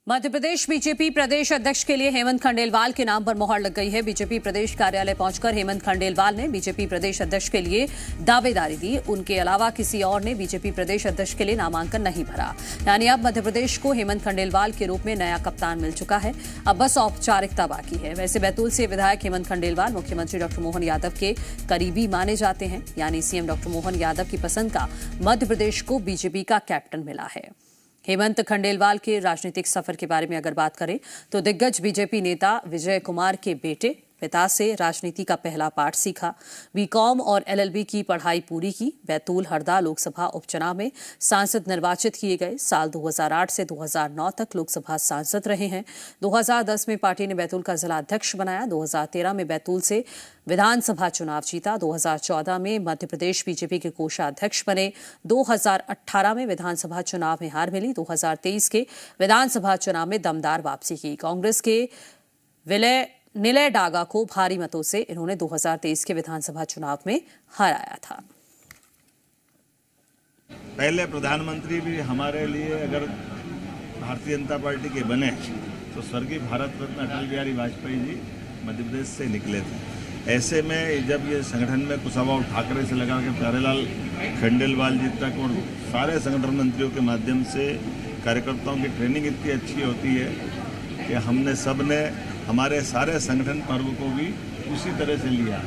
Madhya Pradesh BJP प्रदेश अध्यक्ष के लिए हेमंत खंडेलवाल के नाम पर मोहर लग गई है। बीजेपी प्रदेश कार्यालय पहुंचकर हेमंत खंडेलवाल ने बीजेपी प्रदेश अध्यक्ष के लिए दावेदारी दी। उनके अलावा किसी और ने बीजेपी प्रदेश अध्यक्ष के लिए नामांकन नहीं भरा। यानी अब मध्य प्रदेश को हेमंत खंडेलवाल के रूप में नया कप्तान मिल चुका है। अब बस औपचारिकता बाकी है। वैसे बैतूल से विधायक हेमंत खंडेलवाल मुख्यमंत्री डॉक्टर मोहन यादव के करीबी माने जाते हैं। यानी सीएम डॉक्टर मोहन यादव की पसंद का मध्य प्रदेश को बीजेपी का कैप्टन मिला है। हेमंत खंडेलवाल के राजनीतिक सफर के बारे में अगर बात करें तो दिग्गज बीजेपी नेता विजय कुमार के बेटे पिता से राजनीति का पहला पाठ सीखा। बीकॉम और एलएलबी की पढ़ाई पूरी की। बैतूल हरदा लोकसभा उपचुनाव में सांसद निर्वाचित किए गए। साल 2008 से 2009 तक लोकसभा सांसद रहे हैं। 2010 में पार्टी ने बैतूल का जिला अध्यक्ष बनाया। 2013 में बैतूल से विधानसभा चुनाव जीता। 2014 में मध्य प्रदेश बीजेपी के कोषाध्यक्ष बने। 2018 में विधानसभा चुनाव में हार मिली। 2023 के विधानसभा चुनाव में दमदार वापसी की। कांग्रेस के निलय डागा को भारी मतों से इन्होंने 2023 के विधानसभा चुनाव में हराया था। पहले प्रधानमंत्री भी हमारे लिए अगर भारतीय जनता पार्टी के बने तो स्वर्गीय भारत रत्न अटल बिहारी वाजपेयी जी मध्य प्रदेश से निकले थे। ऐसे में जब ये संगठन में कुशवाहा ठाकरे से लगा के प्यारेलाल खंडेलवाल जी तक और सारे संगठन मंत्रियों के माध्यम से कार्यकर्ताओं की ट्रेनिंग इतनी अच्छी होती है कि हमने सबने हमारे सारे संगठन पर्व को भी उसी तरह से लिया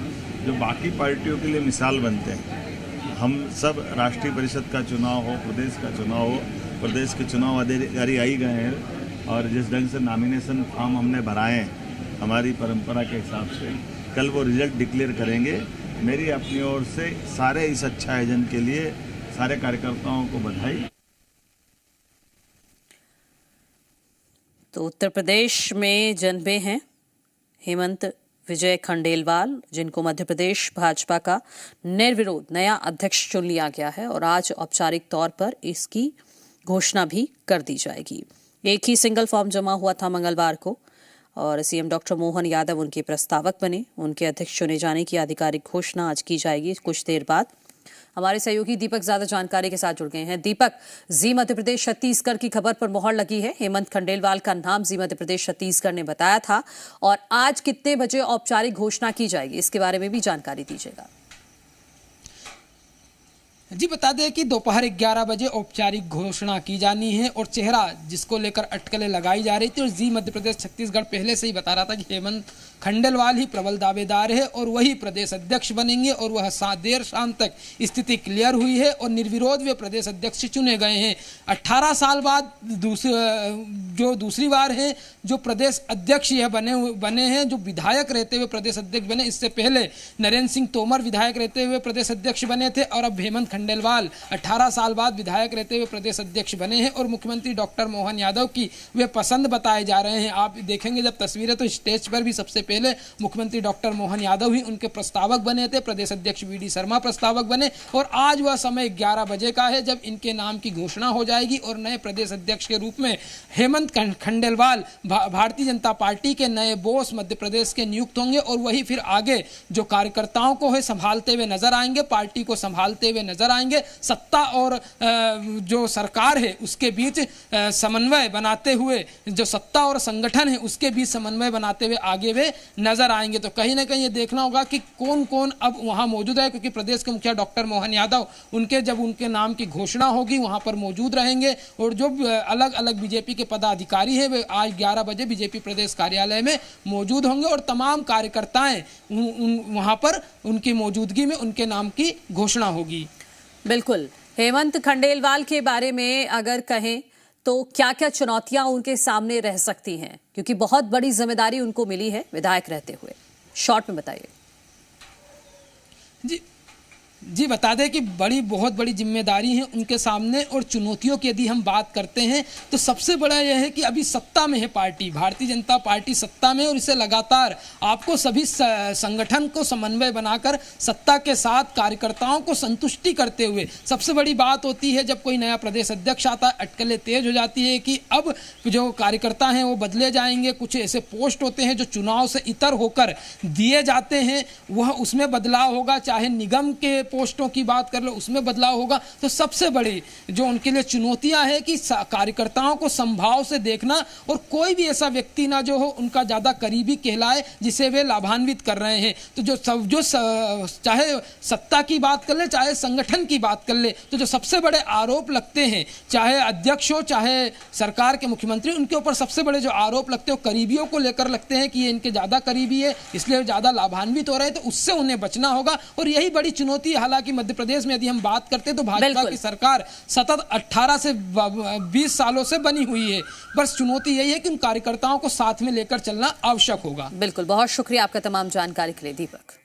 जो बाकी पार्टियों के लिए मिसाल बनते हैं। हम सब राष्ट्रीय परिषद का चुनाव हो, प्रदेश का चुनाव हो, प्रदेश के चुनाव अधिकारी आई गए हैं और जिस ढंग से नॉमिनेशन फॉर्म हमने भराए हैं हमारी परंपरा के हिसाब से कल वो रिजल्ट डिक्लेयर करेंगे। मेरी अपनी ओर से सारे इस अच्छा आयोजन के लिए सारे कार्यकर्ताओं को बधाई। तो उत्तर प्रदेश में जन्मे हैं हेमंत विजय खंडेलवाल, जिनको मध्य प्रदेश भाजपा का निर्विरोध नया अध्यक्ष चुन लिया गया है और आज औपचारिक तौर पर इसकी घोषणा भी कर दी जाएगी। एक ही सिंगल फॉर्म जमा हुआ था मंगलवार को और सीएम डॉक्टर मोहन यादव उनके प्रस्तावक बने। उनके अध्यक्ष चुने जाने की आधिकारिक घोषणा आज की जाएगी कुछ देर बाद। हमारे सहयोगी दीपक ज्यादा जानकारी के साथ जुड़ गए हैं। दीपक, जी मध्य प्रदेश छत्तीसगढ़ की खबर पर मोहर लगी है। हेमंत खंडेलवाल का नाम जी मध्य प्रदेश छत्तीसगढ़ ने बताया था और आज कितने बजे औपचारिक घोषणा की जाएगी, इसके बारे में भी जानकारी दीजिएगा। जी बता दें कि दोपहर 11 बजे औपचारिक घोषणा की जानी है और चेहरा जिसको लेकर अटकलें लगाई जा रही थी और जी मध्य प्रदेश छत्तीसगढ़ पहले से ही बता रहा था कि हेमंत खंडेलवाल ही प्रबल दावेदार है और वही प्रदेश अध्यक्ष बनेंगे और वह देर शाम तक स्थिति क्लियर हुई है और निर्विरोध वे प्रदेश अध्यक्ष चुने गए हैं। 18 साल बाद दूसरी बार है जो प्रदेश अध्यक्ष यह बने हैं, जो विधायक रहते हुए प्रदेश अध्यक्ष बने। इससे पहले नरेंद्र सिंह तोमर विधायक रहते हुए प्रदेश अध्यक्ष बने थे और अब हेमंत खंडेलवाल 18 साल बाद विधायक रहते हुए प्रदेश अध्यक्ष बने हैं और मुख्यमंत्री डॉक्टर मोहन यादव की वे पसंद बताए जा रहे हैं। आप देखेंगे जब तस्वीरें तो स्टेज पर भी सबसे पहले मुख्यमंत्री डॉक्टर मोहन यादव ही उनके प्रस्तावक बने थे। प्रदेश अध्यक्ष वीडी शर्मा प्रस्तावक बने और आज वह समय 11 बजे का है जब इनके नाम की घोषणा हो जाएगी और नए प्रदेश अध्यक्ष के रूप में हेमंत खंडेलवाल भारतीय जनता पार्टी के नए बॉस मध्य प्रदेश के नियुक्त होंगे और वही फिर आगे जो कार्यकर्ताओं को है संभालते हुए नजर आएंगे, पार्टी को संभालते हुए नजर आएंगे। सत्ता और जो सरकार है उसके बीच समन्वय बनाते हुए, जो सत्ता और संगठन है उसके बीच समन्वय बनाते हुए आगे वे नजर आएंगे। तो कहीं ना कहीं ये देखना होगा कि कौन कौन अब वहां मौजूद है, क्योंकि प्रदेश के मुखिया डॉक्टर मोहन यादव जब उनके नाम की घोषणा होगी वहां पर मौजूद रहेंगे और जो अलग अलग बीजेपी के पदाधिकारी है वे आज 11 बजे बीजेपी प्रदेश कार्यालय में मौजूद होंगे और तमाम कार्यकर्ताएं वहां पर उनकी मौजूदगी में उनके नाम की घोषणा होगी। बिल्कुल, हेमंत खंडेलवाल के बारे में अगर कहें तो क्या क्या चुनौतियां उनके सामने रह सकती हैं, क्योंकि बहुत बड़ी जिम्मेदारी उनको मिली है विधायक रहते हुए, शॉर्ट में बताइए। जी बता दें कि बहुत बड़ी जिम्मेदारी है उनके सामने और चुनौतियों की यदि हम बात करते हैं तो सबसे बड़ा यह है कि अभी सत्ता में है पार्टी, भारतीय जनता पार्टी सत्ता में और इसे लगातार आपको सभी संगठन को समन्वय बनाकर सत्ता के साथ कार्यकर्ताओं को संतुष्टि करते हुए, सबसे बड़ी बात होती है जब कोई नया प्रदेश अध्यक्ष आता है अटकलें तेज हो जाती है कि अब जो कार्यकर्ता हैं वो बदले जाएंगे। कुछ ऐसे पोस्ट होते हैं जो चुनाव से इतर होकर दिए जाते हैं, वह उसमें बदलाव होगा, चाहे निगम के पोस्टों की बात कर लो उसमें बदलाव होगा। तो सबसे बड़ी जो उनके लिए चुनौतियां है कि कार्यकर्ताओं को संभाव से देखना और कोई भी ऐसा व्यक्ति ना जो हो उनका ज्यादा करीबी कहलाए जिसे वे लाभान्वित कर रहे हैं। तो चाहे सत्ता की बात कर ले चाहे संगठन की बात कर ले, तो जो सबसे बड़े आरोप लगते हैं चाहे अध्यक्ष हो चाहे सरकार के मुख्यमंत्री, उनके ऊपर सबसे बड़े जो आरोप लगते हैं वो करीबियों को लेकर लगते हैं कि ये इनके ज्यादा करीबी है इसलिए ज्यादा लाभान्वित हो रहे हैं। तो उससे उन्हें बचना होगा और यही बड़ी चुनौती है। हालांकि मध्य प्रदेश में यदि हम बात करते हैं तो भाजपा की सरकार सतत 18 से 20 सालों से बनी हुई है, बस चुनौती यही है कि उन कार्यकर्ताओं को साथ में लेकर चलना आवश्यक होगा। बिल्कुल, बहुत शुक्रिया आपका तमाम जानकारी के लिए दीपक।